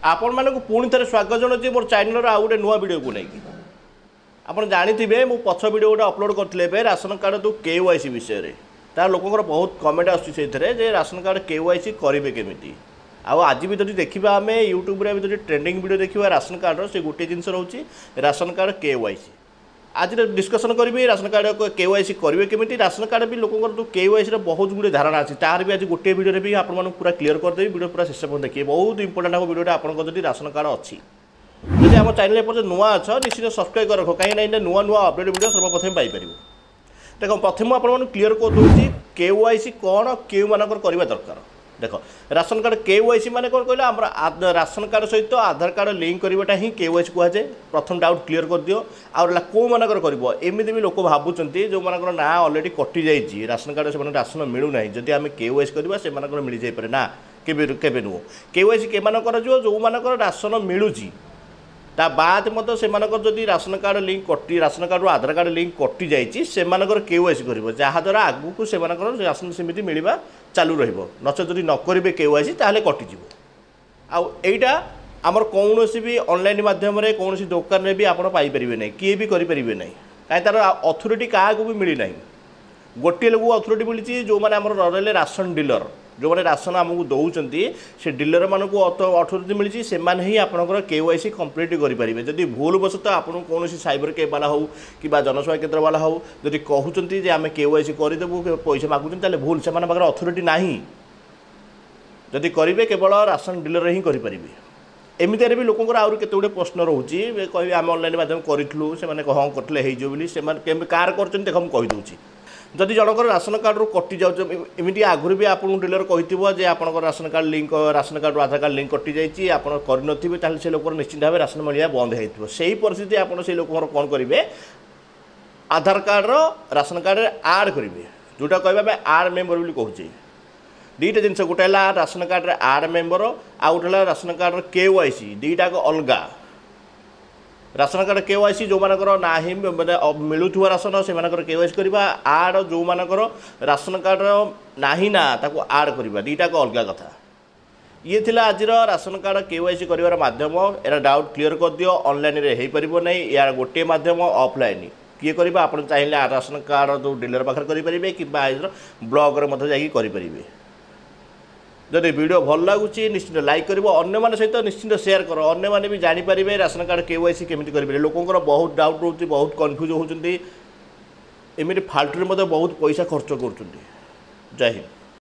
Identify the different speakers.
Speaker 1: आपण मानक पुणी थे स्वागत जनाऊँ मोर चैनल आउ गोटे नुआ वीडियो को लेकिन आपड़ जानी मु पछ वीडियो गोटे अपलोड करते राशन कार्ड तो KYC विषय तार लोकर बहुत कमेंट आसुचे राशन कार्ड KYC करेंगे केमी आज भी जब देखा आम यूट्यूब जो ट्रेंडिंग वीडियो देखा राशन कार्ड से गोटे जिनस रोचे राशन कार्ड KYC आज डिस्कसन करी राशन कार्ड KYC करेंगे केमी राशन कार्ड भी लोकर जो KYC बहुत गुड़े धारणा अच्छी तार भी आज गोटे वीडियो भी आप पूरा क्लीयर करदेवी वीडियो पूरा शेष पर्यटन देखिए बहुत इंपोर्टेंट हम वीडियो आपको जब राशन कार्ड अच्छी जब आम चैनल पर नुआ अच्छा निश्चित सब्सक्राइब कर रख कहीं नुआ नुआ अपडेट वीडियो सर्वप्रथम पाइपर देख प्रथम आप क्लीयर कर दूसरी KYC कौन क्यों मानक करवा दरकार देख राशन कार्ड KYC माने कौन कहला आम राशन कार्ड सहित आधार कार्ड लिंक करवाटा ही KYC कहुए प्रथम डाउट क्लीयर कर दियो आउला को मानकर करबो एमिति भी लोक भाबुचंती जो मानकर ना ऑलरेडी कटि जाइछि राशन कार्ड से राशन मिलू ना जदि आम KYC करबा से मानकर मिल जाई पारे ना केबे नु KYC के मानकर जो मानकर राशन मिलुछि ता बाद मत से मानकर जदि राशन कार्ड लिंक कटि ration card Aadhaar card link कटि जाइछि से मानकर KYC करबो जहा द्वारा आगु को से मानकर राशन सेमिति मिलबा चालू रहिबो नचे जदि न करिवे KYC ताहले कटि जिवो आ एइटा आमर कौनसी भी ऑनलाइन माध्यम रे कौनसी दुकान रे भी आपण पाई परिबे नै किए भी करि परिबे नै काई तार अथॉरिटी का को भी मिली नै गोटे लोग अथॉरिटी मिली जो माने आमर रहले राशन डीलर जो मैंने राशन आमको दौरान से डीलर मानक अथॉरिटी मिली से ही आपंकर KYC कंप्लीट करेंगे जदि भूल वशत आपको कौन साइबर कैब वाला हो कि जनसेवा केन्द्र वाला हो जदि कहते आम KYC करदेबू पैसा मागुचे भूल से अथॉरिटी ना जदि करेंगे केवल राशन डीलर ही करेंगे एमती भी लोकर आउर केते गुडे प्रश्न रोचे कह आम ऑनलाइन माध्यम करूँ से हाँ करते कार कर देख मुझे कहीदे जदि जनकर राशन कार्ड रू कटि जामती आगुरी भी आपको डीलर कही आप ration card link ration card Aadhaar card link कटि जाइए आप कर से लोक निश्चित भाव राशन मिलवा बंद हो सही परिस्थिति आपड़ से लोक कौन करेंगे आधार कार्ड राशन कार्ड आड करेंगे जोटा कह आड मेम्बर बोली कहूँ दुईटा जिनस गोटे राशन कार्ड आड मेम्बर आउ गोटे राशन कार्ड KYC दुईटा अलग राशन कार्ड KYC जो मानकर ना ही मैंने मिलुवा राशन से KYC करवा आड जो मानकर राशन कार्ड ना ही ना ताको आड करवा दुईटा अलग कथा ये थिला आज राशन कार्ड KYC कर माध्यम यार डाउट क्लीयर कर दियो ऑनलाइन रे हो पार नहीं यार गोटे माध्यम ऑफलाइन किए कर आप चाहिए राशन कार्ड जो डीलर पाखे करेंगे कि ब्लॉग करेंगे जदि वीडियो भल लगुच निश्चित लाइक कर अन्य सहित निश्चित शेयर कर अन्य भी जानीपर राशन कार्ड KYC केमी करेंगे लोकर बहुत डाउट रोचे बहुत कन्फ्यूज होती एमती फाल्तु बहुत पैसा खर्च कर जय हिंद।